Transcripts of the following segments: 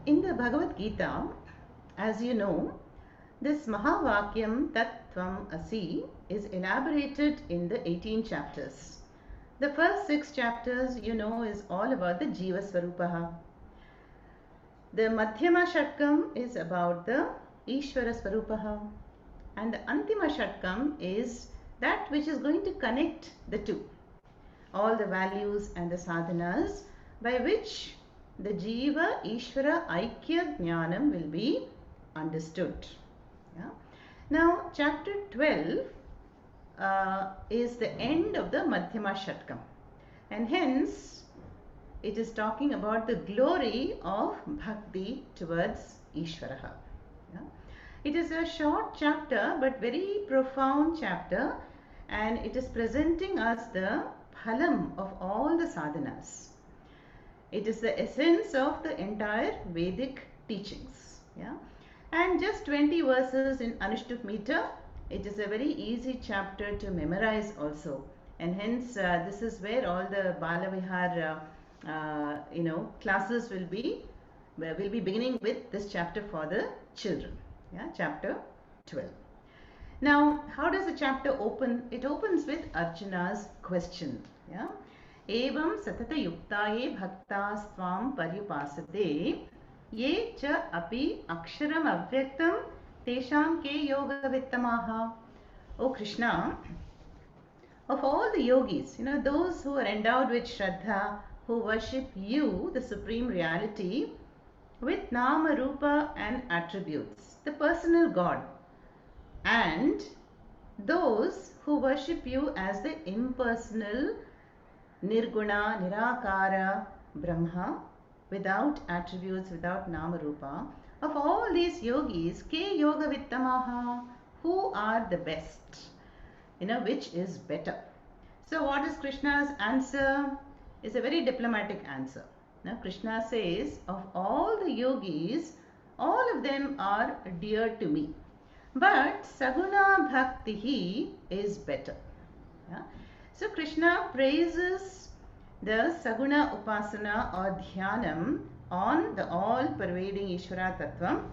In the Bhagavad Gita, as you know, this Mahavakyam Tat Tvam Asi is elaborated in the 18 chapters. The first 6 chapters, is all about the Jiva Swarupaha. The Madhyama Shatkam is about the Ishvara Swarupaha. And the Antima Shatkam is that which is going to connect the two. All the values and the sadhanas by which the Jiva Ishvara Aikya Jnanam will be understood. Yeah? Now, chapter 12 is the end of the Madhyama Shatkam, and hence it is talking about the glory of bhakti towards Ishvaraha. Yeah? It is a short chapter but very profound chapter, and it is presenting us the phalam of all the sadhanas. It is the essence of the entire Vedic teachings. Yeah? And just 20 verses in Anushtup meter. It is a very easy chapter to memorize also, and hence this is where all the Balavihar classes will be beginning with this chapter for the children. Yeah, chapter 12. Now, how does the chapter open? It opens with Arjuna's question. Yeah, evam satata yuktaye bhaktas tvam paryupasate ye cha api aksharam avyaktam tesham ke yoga vittamaha. O Krishna, of all the yogis, those who are endowed with Shraddha, who worship you, the Supreme Reality, with Nama, Rupa and attributes, the personal God, and those who worship you as the impersonal Nirguna, Nirakara, Brahma, without attributes, without Nama, Rupa, of all these yogis, Ke Yoga Vittamaha, who are the best? Which is better? So what is Krishna's answer? Is a very diplomatic answer. Now Krishna says, of all the yogis, all of them are dear to me, but Saguna Bhaktihi is better. Yeah? So Krishna praises the Saguna Upasana or Dhyanam on the all-pervading Ishvara Tattvam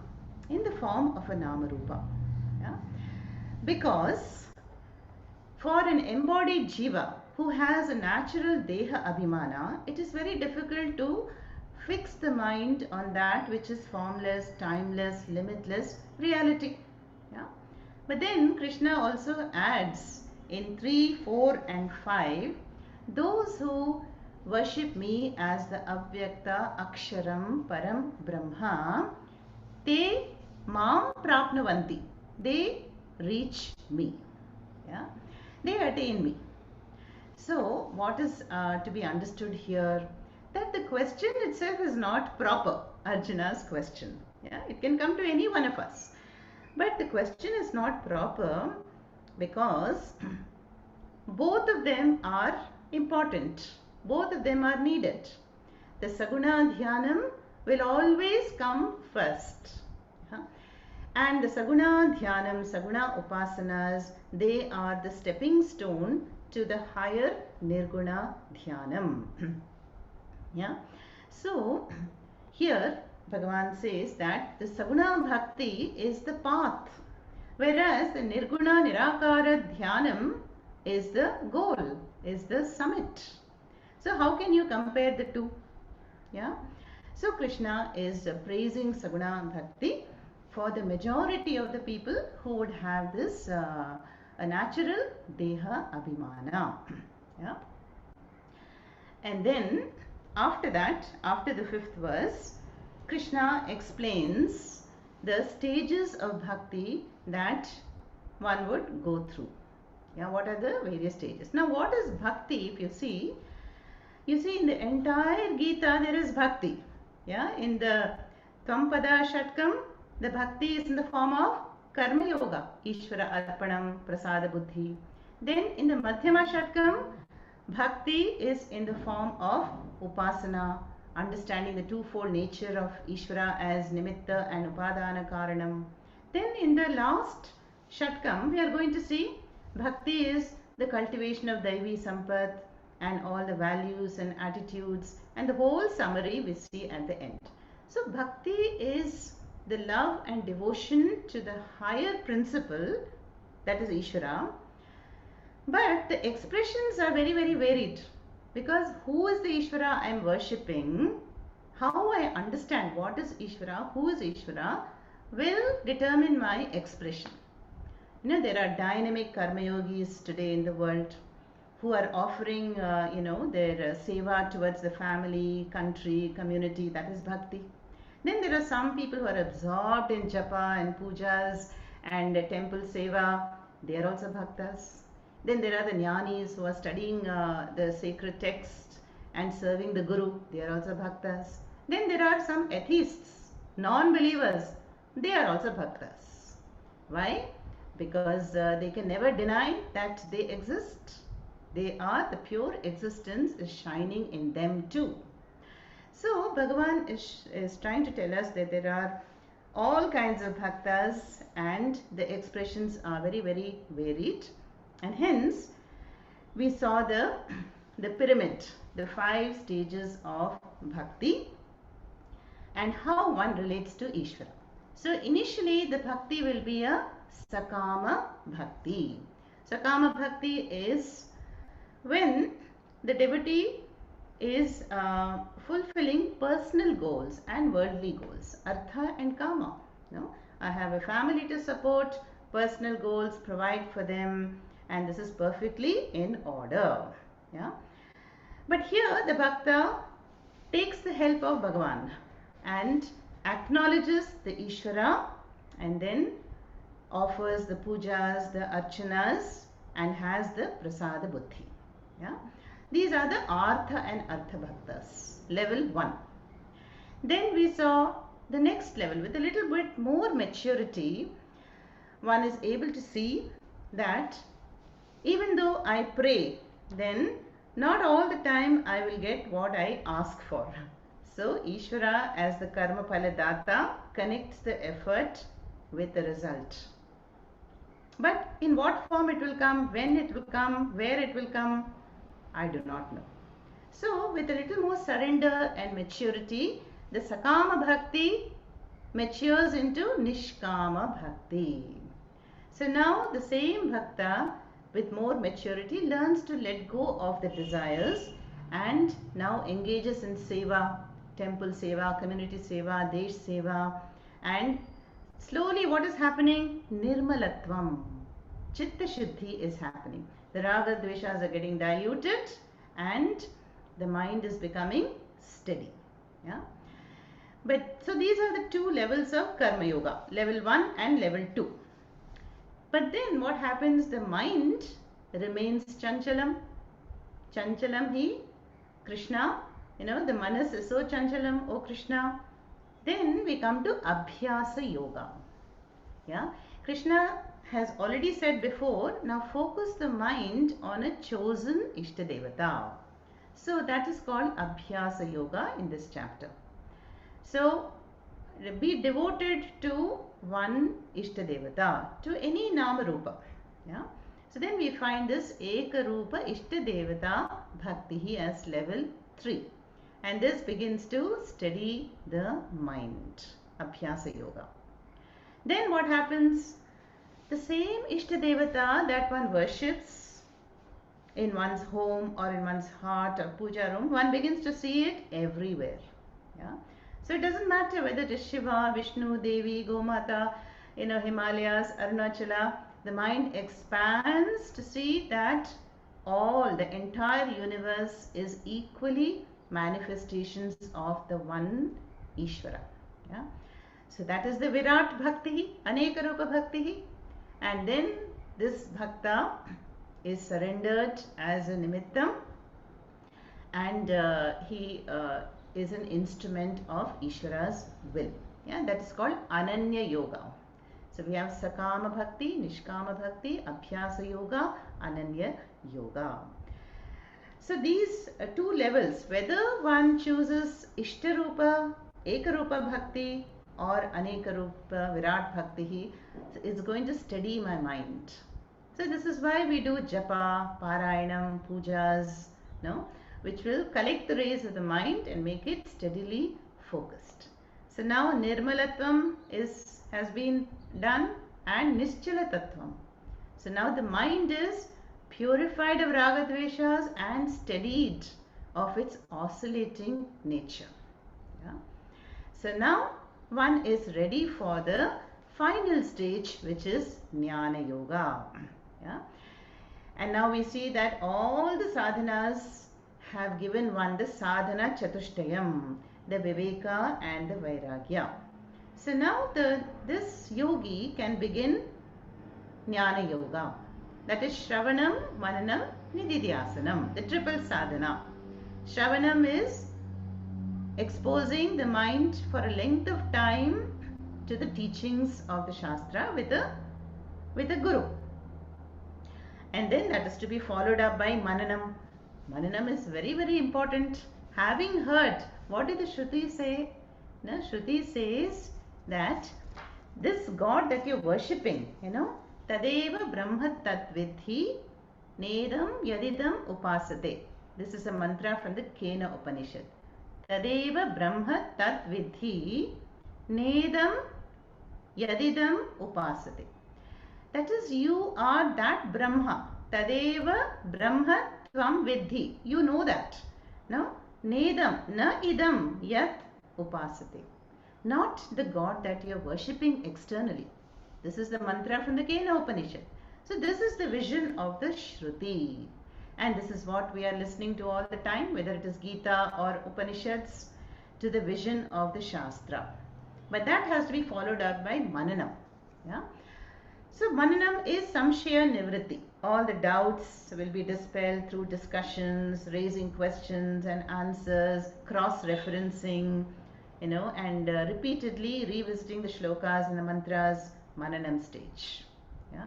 in the form of a Nama Rupa. Yeah? Because for an embodied Jiva who has a natural Deha Abhimana, it is very difficult to fix the mind on that which is formless, timeless, limitless reality. Yeah? But then Krishna also adds in 3, 4 and 5, those who worship me as the Avyakta Aksharam Param Brahma, te Mam Prapnavanti, they reach me. Yeah? They attain me. So what is to be understood here? That the question itself is not proper, Arjuna's question. Yeah? It can come to any one of us. But the question is not proper because both of them are important. Both of them are needed. The Saguna Dhyanam will always come first. And the Saguna Dhyanam, Saguna Upasanas, they are the stepping stone to the higher Nirguna Dhyanam. Yeah. So, here Bhagavan says that the Saguna Bhakti is the path, whereas the Nirguna Nirakara Dhyanam is the goal, is the summit. So, how can you compare the two? Yeah. So, Krishna is praising Saguna Bhakti for the majority of the people who would have this a natural Deha Abhimana. Yeah. And then after that, after the 5th verse, Krishna explains the stages of bhakti that one would go through. Yeah, what are the various stages? Now, what is bhakti? If you see in the entire Gita there is bhakti. Yeah, in the Tvam-pada Shatkam, the bhakti is in the form of Karma Yoga, Ishvara Arpanam, Prasada Buddhi. Then in the Madhyama Shatkam, bhakti is in the form of Upasana, understanding the twofold nature of Ishvara as Nimitta and Upadana Karanam. Then in the last Shatkam, we are going to see bhakti is the cultivation of Daivi Sampath and all the values and attitudes, and the whole summary we see at the end. So bhakti is the love and devotion to the higher principle, that is Ishvara. But the expressions are very, very varied, because who is the Ishvara I am worshipping, how I understand what is Ishvara, who is Ishvara, will determine my expression. There are dynamic karma yogis today in the world who are offering, their seva towards the family, country, community. That is bhakti. Then there are some people who are absorbed in japa and pujas and temple seva. They are also bhaktas. Then there are the jnanis who are studying the sacred text and serving the guru. They are also bhaktas. Then there are some atheists, non-believers. They are also bhaktas. Why? Because they can never deny that they exist. They are, the pure existence is shining in them too. So Bhagavan is trying to tell us that there are all kinds of bhaktas and the expressions are very, very varied. And hence we saw the pyramid, the 5 stages of bhakti and how one relates to Ishvara. So initially the bhakti will be a Sakama Bhakti. Sakama Bhakti is when the devotee is fulfilling personal goals and worldly goals, Artha and Kama. I have a family to support, personal goals, provide for them, and this is perfectly in order. But here the Bhakta takes the help of Bhagavan and acknowledges the Ishvara and then offers the pujas, the archanas, and has the prasada buddhi. These are the Artha and Artha Bhaktas, level 1. Then we saw the next level with a little bit more maturity. One is able to see that even though I pray, then not all the time I will get what I ask for. So Ishvara as the karma phala data connects the effort with the result. But in what form it will come, when it will come, where it will come, I do not know. So with a little more surrender and maturity, the Sakama Bhakti matures into Nishkama Bhakti. So now the same Bhakta with more maturity learns to let go of the desires and now engages in seva, temple seva, community seva, desh seva, and slowly what is happening? Nirmalatvam, Chitta Shuddhi is happening. The raga dveshas are getting diluted and the mind is becoming steady. But so these are the 2 levels of karma yoga, level 1 and level 2. But then what happens? The mind remains chanchalam. Chanchalam hi Krishna. The manas is so chanchalam, O Krishna. Then we come to Abhyasa Yoga. Krishna has already said before, now focus the mind on a chosen Ishtadevata. So that is called Abhyasa Yoga in this chapter. So be devoted to one Ishtadevata, to any Nama Rupa. So then we find this Ekarupa Ishtadevata Bhakti as level 3. And this begins to steady the mind, Abhyasa Yoga. Then what happens? The same Ishtadevata that one worships in one's home or in one's heart or puja room, one begins to see it everywhere. So it doesn't matter whether it is Shiva, Vishnu, Devi, Gomata, Himalayas, Arunachala. The mind expands to see that the entire universe is equally manifestations of the one Ishvara. So that is the Virat Bhakti, Aneka Rupa Bhakti. And then this Bhakta is surrendered as a Nimittam and he is an instrument of Ishvara's will. That is called Ananya Yoga. So we have Sakama Bhakti, Nishkama Bhakti, Abhyasa Yoga, Ananya Yoga. So these 2 levels, whether one chooses Ishtarupa, Ekarupa Bhakti or Anekarupa Virat Bhakti, is going to steady my mind. So this is why we do Japa, Parayanam, Pujas, which will collect the rays of the mind and make it steadily focused. So now Nirmalatvam has been done, and Nischala Tattvam. So now the mind is purified of raga dveshas and steadied of its oscillating nature. Yeah? So now one is ready for the final stage, which is Jnana Yoga. Yeah? And now we see that all the sadhanas have given one the sadhana chatushtayam, the viveka and the vairagya. So now this yogi can begin Jnana Yoga. That is Shravanam, Mananam, Nididhyasanam, the triple sadhana. Shravanam is exposing the mind for a length of time to the teachings of the Shastra with a guru. And then that is to be followed up by Mananam. Mananam is very, very important. Having heard, what did the Shruti say? The Shruti says that this God that you're worshipping, Tadeva Brahma Tatvidhi Nedam Yadidam Upasate. This is a mantra from the Kena Upanishad. Tadeva Brahma Tatvidhi Nedam Yadidam Upasate. That is, you are that Brahma. Tadeva Brahma Tvam Vidhi. You know that. No? Nedam Na Idam Yat Upasate. Not the God that you are worshipping externally. This is the mantra from the Kena Upanishad. So this is the vision of the Shruti. And this is what we are listening to all the time, whether it is Gita or Upanishads, to the vision of the Shastra. But that has to be followed up by Mananam. Yeah? So Mananam is Samshaya Nivritti. All the doubts will be dispelled through discussions, raising questions and answers, cross-referencing, and repeatedly revisiting the shlokas and the mantras, Mananam stage. Yeah?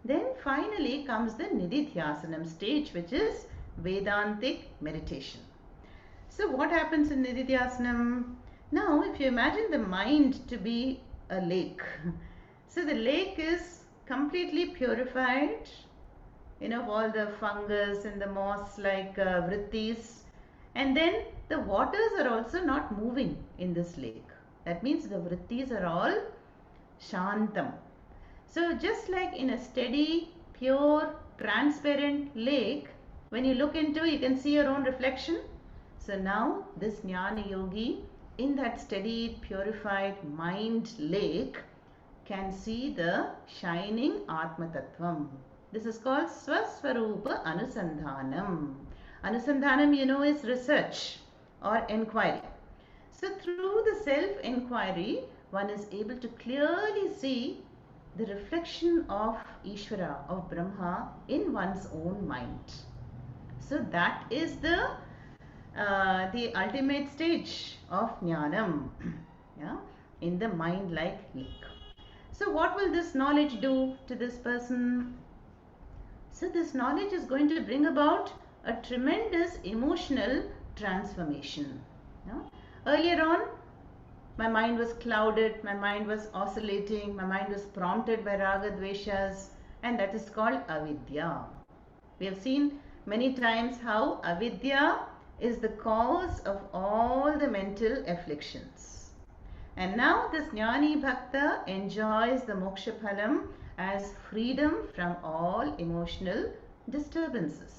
Then finally comes the Nididhyasanam stage, which is Vedantic meditation. So what happens in Nididhyasanam? Now, if you imagine the mind to be a lake, so the lake is completely purified, of all the fungus and the moss-like vrittis, and then the waters are also not moving in this lake. That means the vrittis are all shantam. So just like in a steady, pure, transparent lake, when you look into, you can see your own reflection. So now this Jnana Yogi, in that steady, purified mind lake, can see the shining Atma Tattvam. This is called Swaswarupa Anusandhanam. Anusandhanam, is research or inquiry. So through the self-inquiry, one is able to clearly see the reflection of Ishvara, of Brahma, in one's own mind. So that is the ultimate stage of Jnanam, in the mind like lake. So what will this knowledge do to this person? So this knowledge is going to bring about a tremendous emotional transformation. Earlier on, my mind was clouded, my mind was oscillating, my mind was prompted by raga dveshas, and that is called avidya. We have seen many times how avidya is the cause of all the mental afflictions. And now this Jnani Bhakta enjoys the moksha phalam as freedom from all emotional disturbances.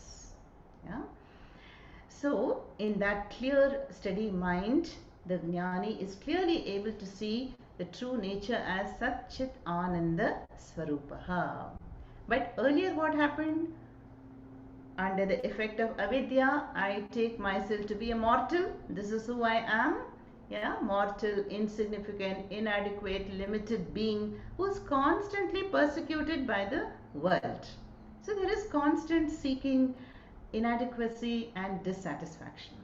So in that clear, steady mind, the Jnani is clearly able to see the true nature as Satchit Ananda Swarupaha. But earlier what happened? Under the effect of avidya, I take myself to be a mortal. This is who I am. Mortal, insignificant, inadequate, limited being who is constantly persecuted by the world. So there is constant seeking, inadequacy and dissatisfaction.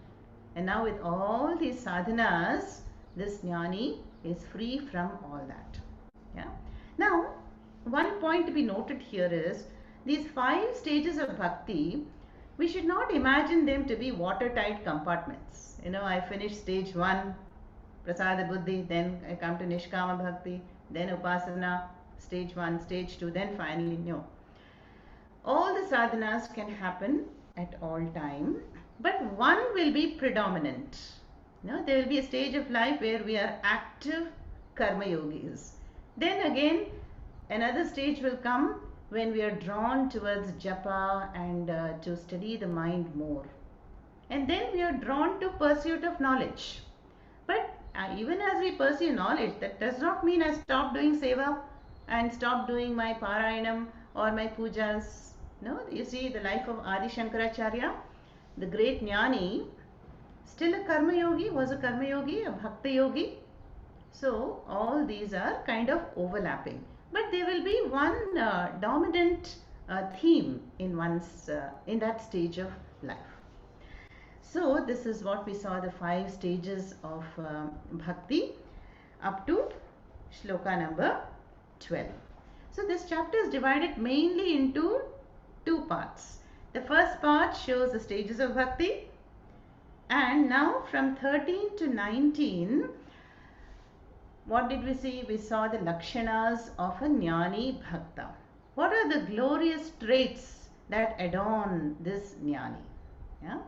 And now with all these sadhanas, this Jnani is free from all that. Now, one point to be noted here is, these 5 stages of bhakti, we should not imagine them to be watertight compartments. I finish stage 1, prasada buddhi, then I come to nishkama bhakti, then upasana, stage 1, stage 2, then finally no. All the sadhanas can happen at all time, but one will be predominant. No, there will be a stage of life where we are active karma yogis. Then again, another stage will come when we are drawn towards japa and to study the mind more. And then we are drawn to pursuit of knowledge. But even as we pursue knowledge, that does not mean I stop doing seva and stop doing my parayanam or my pujas. No, you see the life of Adi Shankaracharya, the great jnani, still a karma yogi, was a karma yogi, a bhakti yogi. So all these are kind of overlapping, but there will be one dominant theme in in that stage of life. So this is what we saw, the 5 stages of bhakti up to shloka number 12. So this chapter is divided mainly into 2 parts. The first part shows the stages of bhakti, and now from 13 to 19, what did we see? We saw the lakshanas of a jnani bhakta. What are the glorious traits that adorn this jnani? Yeah?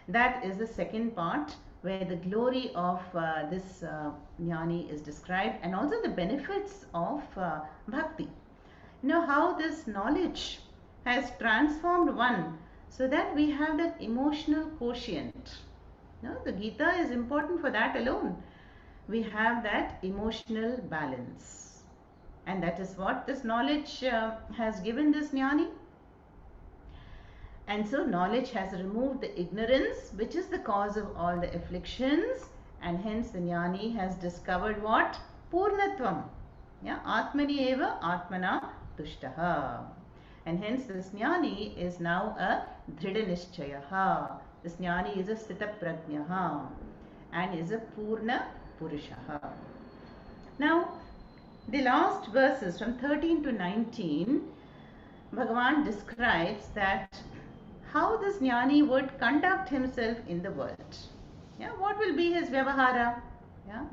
That is the second part, where the glory of this jnani is described, and also the benefits of bhakti. You know how this knowledge has transformed one so that we have that emotional quotient. You know, the Gita is important for that alone. We have that emotional balance, and that is what this knowledge has given this jnani. And so knowledge has removed the ignorance, which is the cause of all the afflictions, and hence the jnani has discovered what? Purnatvam. Yeah, Atmani eva Atmana tushtaha. And hence this jnani is now a dhrida nishchayaha. This jnani is a sthita prajnaha and is a purna purushaha. Now, the last verses from 13 to 19, Bhagavan describes that how this jnani would conduct himself in the world. Yeah, what will be his vyavahara? Yeah.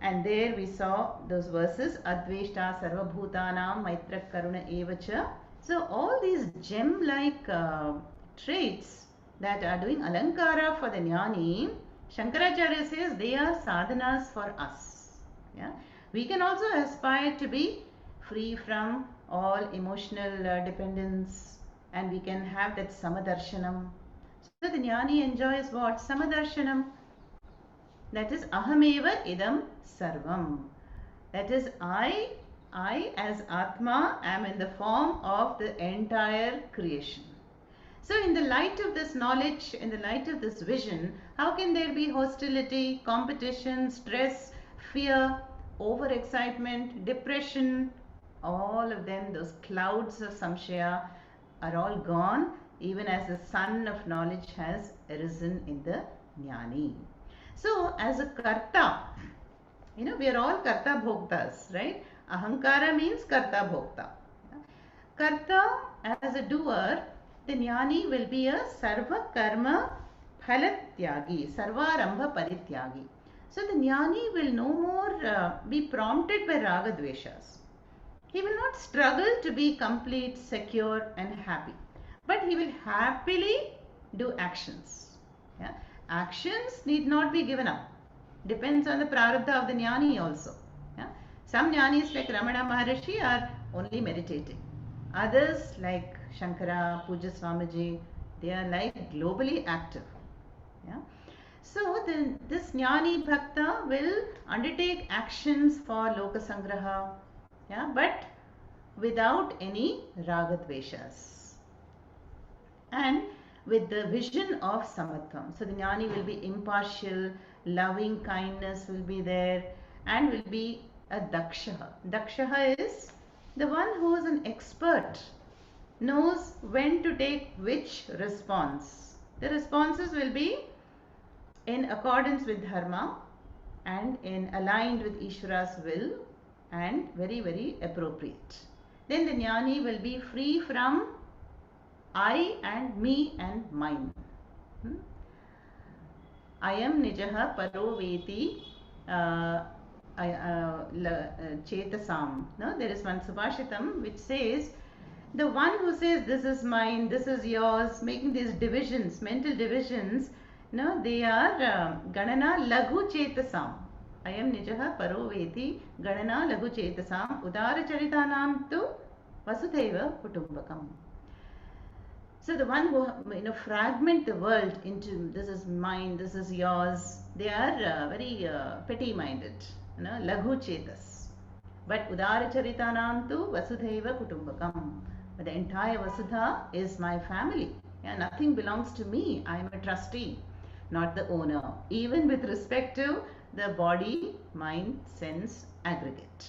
And there we saw those verses, Adveshta Sarvabhutanam Maitra Karuna Evacha. So all these gem-like traits that are doing alankara for the jnani, Shankaracharya says they are sadhanas for us. Yeah. We can also aspire to be free from all emotional dependence, and we can have that samadarshanam. So the jnani enjoys what? Samadarshanam. That is ahameva idam sarvam. That is I as Atma am in the form of the entire creation. So in the light of this knowledge, in the light of this vision, how can there be hostility, competition, stress, fear, overexcitement, depression? All of them, those clouds of samshaya, are all gone, even as the sun of knowledge has arisen in the jnani. So as a karta, you know, we are all karta bhoktas, right? Ahankara means karta bhokta. Karta, as a doer, the jnani will be a sarva karma phalatyagi, sarvarambha parityagi. So the jnani will no more be prompted by raga dveshas. He will not struggle to be complete, secure and happy, but he will happily do actions. Yeah? Actions need not be given up. Depends on the prarabdha of the jnani also. Yeah? Some jnanis like Ramana Maharishi are only meditating. Others like Shankara, Puja Swamiji, they are like globally active. Yeah? So this jnani bhakta will undertake actions for loka sangraha, yeah, but without any raga dveshas, and with the vision of samatvam. So the jnani will be impartial, loving kindness will be there, and will be a dakshaha. Dakshaha is the one who is an expert, knows when to take which response. The responses will be in accordance with dharma and aligned with Ishvara's will, and very, very appropriate. Then the jnani will be free from I and me and mine. I am nijaha paro veti chetasam. No? There is one subhashitam which says, the one who says this is mine, this is yours, making these divisions, mental divisions, No, they are Ganana Laghu Chetasam. Ayam Nijaha Paro Veti Ganana Laghu Chetasam Udara Charitanam tu Vasudhaiva Kutumbakam. So the one who fragment the world into this is mine, this is yours. They are very petty-minded, laghu chetas. But udara charitanam tu vasudhaiva kutumbakam. But the entire Vasudha is my family. Yeah, nothing belongs to me. I am a trustee, not the owner. Even with respect to the body, mind, sense, aggregate.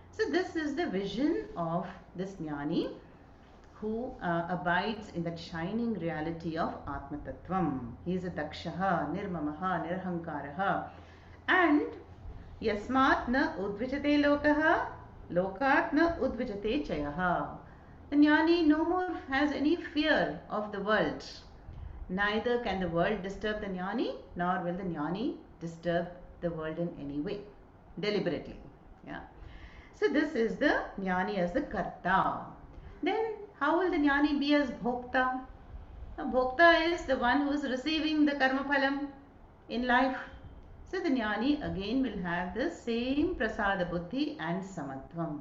So this is the vision of this jnani who abides in that shining reality of Atma Tattvam. He is a Dakshaha, Nirmamaha, Nirhankaraha. And Yasmat na udvijate lokaha, lokat na udvijate chayaha. The jnani no more has any fear of the world. Neither can the world disturb the jnani, nor will the jnani disturb the world in any way, deliberately. Yeah. So this is the jnani as the karta. Then how will the jnani be as bhokta? Now, bhokta is the one who is receiving the karma phalam in life. So the jnani again will have the same prasada buddhi and samatvam.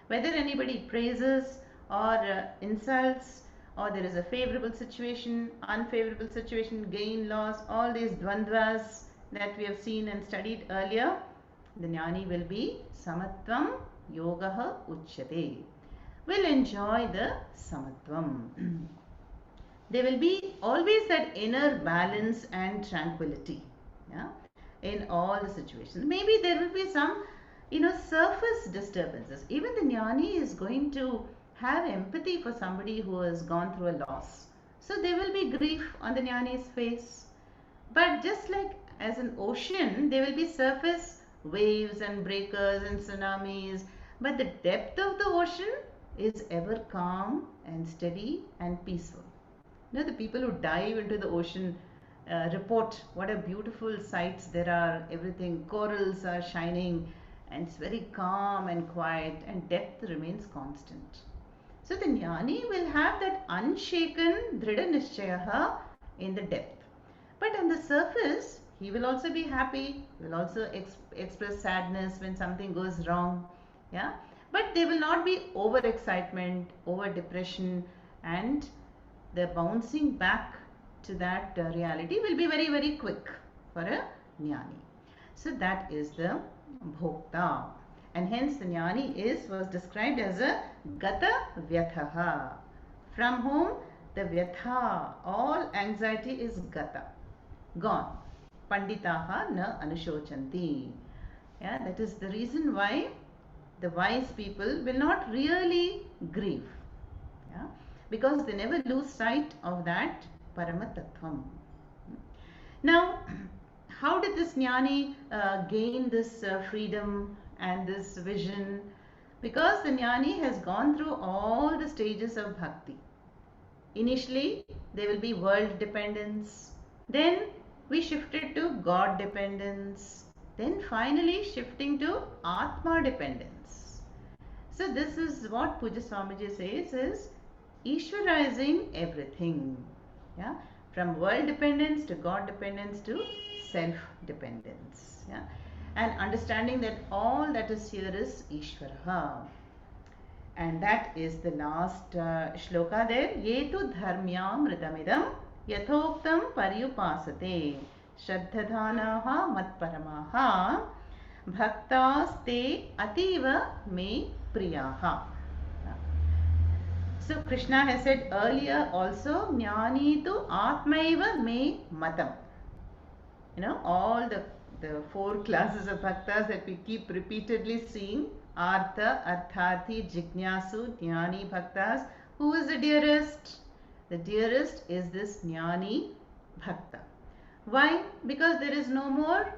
Whether anybody praises or insults, or there is a favorable situation, unfavorable situation, gain, loss, all these dvandvas that we have seen and studied earlier, the jnani will be samatvam yogaha uchyate. Will enjoy the samatvam. There will be always that inner balance and tranquility, yeah, in all the situations. Maybe there will be some, surface disturbances. Even the jnani is going to have empathy for somebody who has gone through a loss. So there will be grief on the jnani's face. But just like as an ocean, there will be surface waves and breakers and tsunamis. But the depth of the ocean is ever calm and steady and peaceful. The people who dive into the ocean report what a beautiful sights there are. Everything, corals are shining, and it's very calm and quiet, and depth remains constant. So the jnani will have that unshaken dhrida nishchayaha in the depth. But on the surface, he will also be happy. He will also express sadness when something goes wrong. Yeah. But there will not be over excitement, over depression, and the bouncing back to that reality will be very, very quick for a jnani. So that is the bhokta. And hence the jnani was described as a gata vyathaha. From whom the vyatha, all anxiety is gata, gone. Panditaha na anushocanti. Yeah, that is the reason why the wise people will not really grieve, yeah, because they never lose sight of that Paramatatvam. Now, how did this jnani gain this freedom and this vision? Because the jnani has gone through all the stages of bhakti. Initially, there will be world dependence. Then we shifted to God dependence. Then finally shifting to Atma dependence. So this is what Puja Swamiji says is Ishwarizing everything. Yeah? From world dependence to God dependence to self-dependence. Yeah? And understanding that all that is here is Ishvaraha. And that is the last shloka there. Yetu dharmyam ritamidam yathoktam paryupasate shraddhadhanaha matparamaha bhaktaste ativa me priyaha. So Krishna has said earlier also, jnani tu atmaiva me matam. All the four classes of bhaktas that we keep repeatedly seeing, artha, artharthi, jignasu, jnani bhaktas. Who is the dearest? The dearest is this jnani bhakta. Why? Because there is no more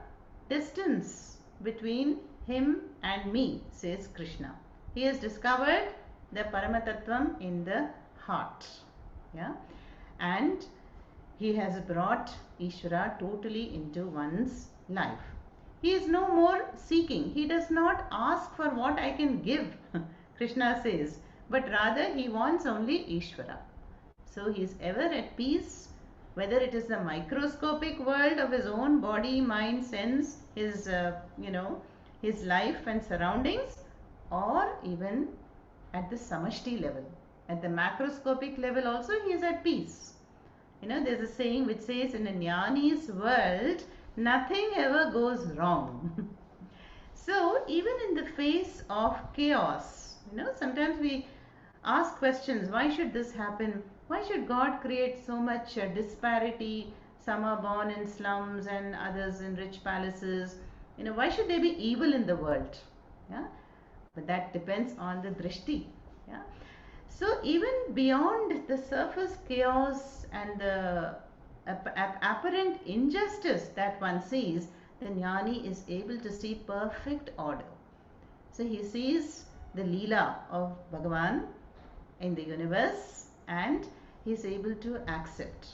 distance between him and me, says Krishna. He has discovered the Paramatattvam in the heart. Yeah? And he has brought Ishvara totally into one's life. He is no more seeking. He does not ask for what I can give, Krishna says, but rather he wants only Ishvara. So he is ever at peace whether it is the microscopic world of his own body, mind, sense, his, his life and surroundings, or even at the samashti level. At the macroscopic level also he is at peace. There's a saying which says, in a jnani's world, nothing ever goes wrong. So even in the face of chaos, sometimes we ask questions, why should this happen? Why should God create so much disparity? Some are born in slums and others in rich palaces. Why should there be evil in the world? Yeah, but that depends on the drishti. Yeah. So even beyond the surface chaos and the apparent injustice that one sees, the jnani is able to see perfect order. So he sees the leela of Bhagavan in the universe and he is able to accept.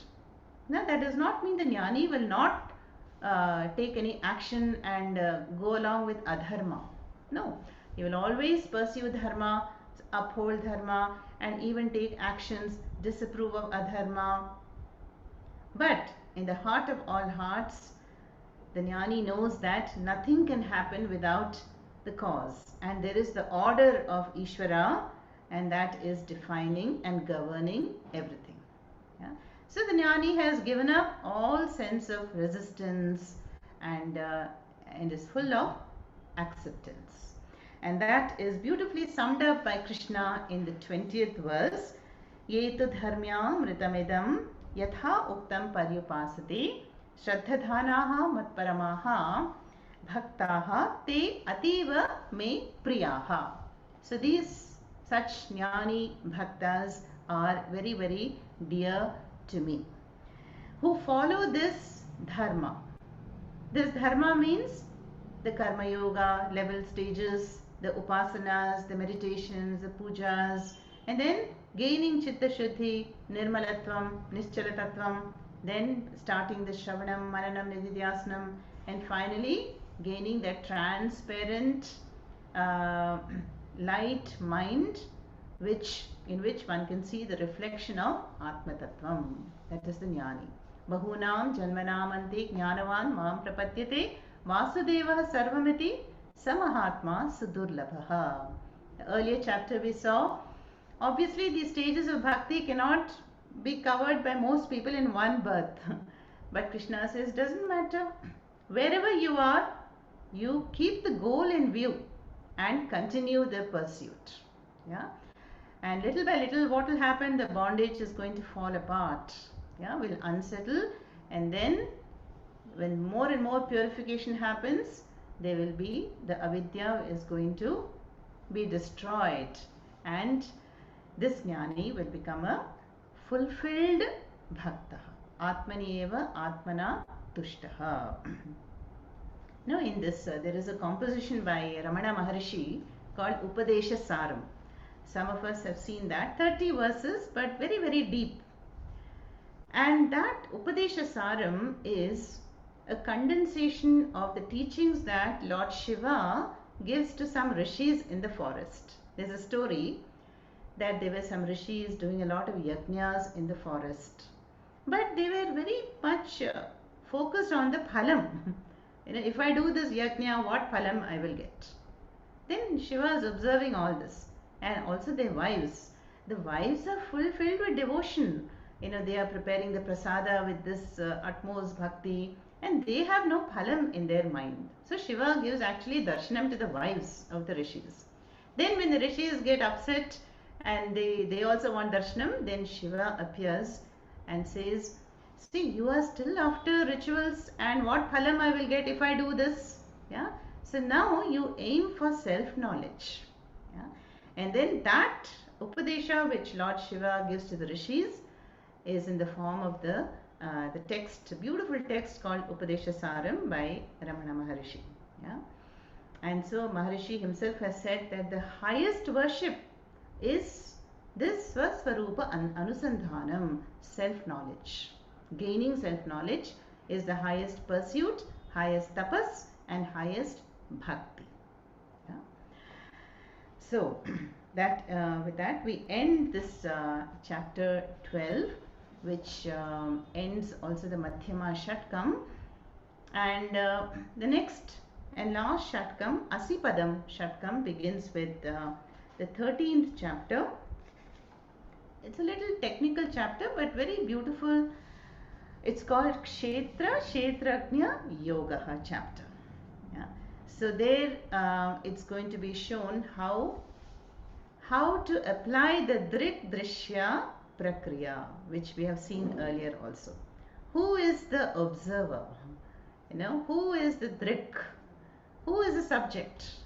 Now that does not mean the jnani will not take any action and go along with adharma. No, he will always pursue dharma, uphold dharma, and even take actions, disapprove of adharma. But in the heart of all hearts, the jnani knows that nothing can happen without the cause, and there is the order of Ishvara, and that is defining and governing everything. Yeah? So the jnani has given up all sense of resistance and is full of acceptance. And that is beautifully summed up by Krishna in the 20th verse. Yetu dharmyam mritamidam yatha uktam paryupasate shraddhadhanaha matparamaha bhaktaha te ativa me priyaha. So these such jnani bhaktas are very, very dear to me, who follow this dharma. This dharma means the karma yoga level stages, the upasanas, the meditations, the pujas, and then gaining chitta shuddhi, nirmalatvam, nischalatatvam, then starting the shravanam, mananam, nididhyasnam, and finally gaining that transparent light mind, in which one can see the reflection of Atma Tattvam. That is the jnani. Bahunam janmanam ante jnanavan mam prapadyate vasudevah sarvamiti samahatma sudurlabhaha. The earlier chapter we saw, obviously these stages of bhakti cannot be covered by most people in one birth. But Krishna says, doesn't matter. Wherever you are, you keep the goal in view and continue the pursuit. Yeah. And little by little, what will happen? The bondage is going to fall apart. Yeah, will unsettle, and then when more and more purification happens, there will be the avidya is going to be destroyed, and this jnani will become a fulfilled bhakta. Atmani eva atmana tushtaha. Now in this, there is a composition by Ramana Maharishi called Upadesha Saram. Some of us have seen that, 30 verses, but very, very deep. And that Upadesha Saram is a condensation of the teachings that Lord Shiva gives to some rishis in the forest. There's a story that there were some rishis doing a lot of yajnas in the forest. But they were very much focused on the phalam. If I do this yajna, what phalam I will get? Then Shiva is observing all this. And also their wives. The wives are filled with devotion. They are preparing the prasada with this utmost bhakti, and they have no phalam in their mind. So Shiva gives actually darshanam to the wives of the rishis. Then when the rishis get upset and they also want darshanam, then Shiva appears and says, see, you are still after rituals, and what phalam I will get if I do this? Yeah. So now you aim for self-knowledge. Yeah. And then that Upadesha which Lord Shiva gives to the rishis is in the form of the text, beautiful text called Upadesha Saram by Ramana Maharishi. Yeah? And so Maharishi himself has said that the highest worship is this Swaswarupa Anusandhanam, self-knowledge. Gaining self-knowledge is the highest pursuit, highest tapas, and highest bhakti. Yeah? So that with that we end this chapter 12. which ends also the Madhyama Shatkam. And the next and last Shatkam, Asipadam Shatkam, begins with the 13th chapter. It's a little technical chapter but very beautiful. It's called Kshetra Kshetrajna Yogaha chapter. Yeah. So there it's going to be shown how to apply the Drik Drishya Prakriya, which we have seen earlier also. Who is the observer? Who is the Drik? Who is the subject?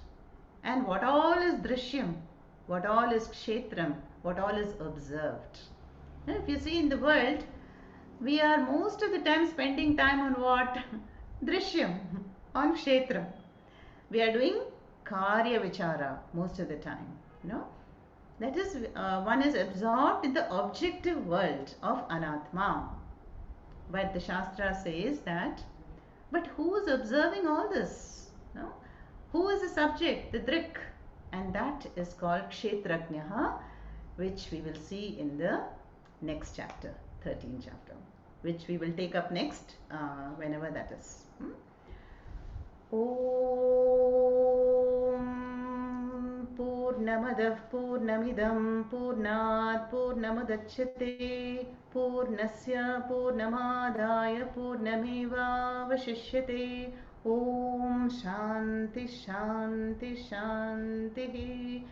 And what all is Drishyam? What all is Kshetram? What all is observed? Now, if you see in the world, we are most of the time spending time on what? Drishyam, on Kshetram. We are doing Karya Vichara most of the time. That is, one is absorbed in the objective world of Anatma. But the Shastra says that, but who is observing all this? Who is the subject, the Drik? And that is called Kshetrajnaha, which we will see in the next chapter, 13th chapter, which we will take up next whenever that is. Om Purnamadah Purnamidam Purnat Purnamudachyate Purnasya Purnamadaya Purnameva Vashishyate. Om Shanti Shanti Shanti.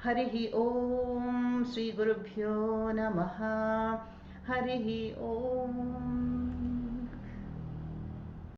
Harihi Om Sri Gurubhyo Namaha. Harihi Om.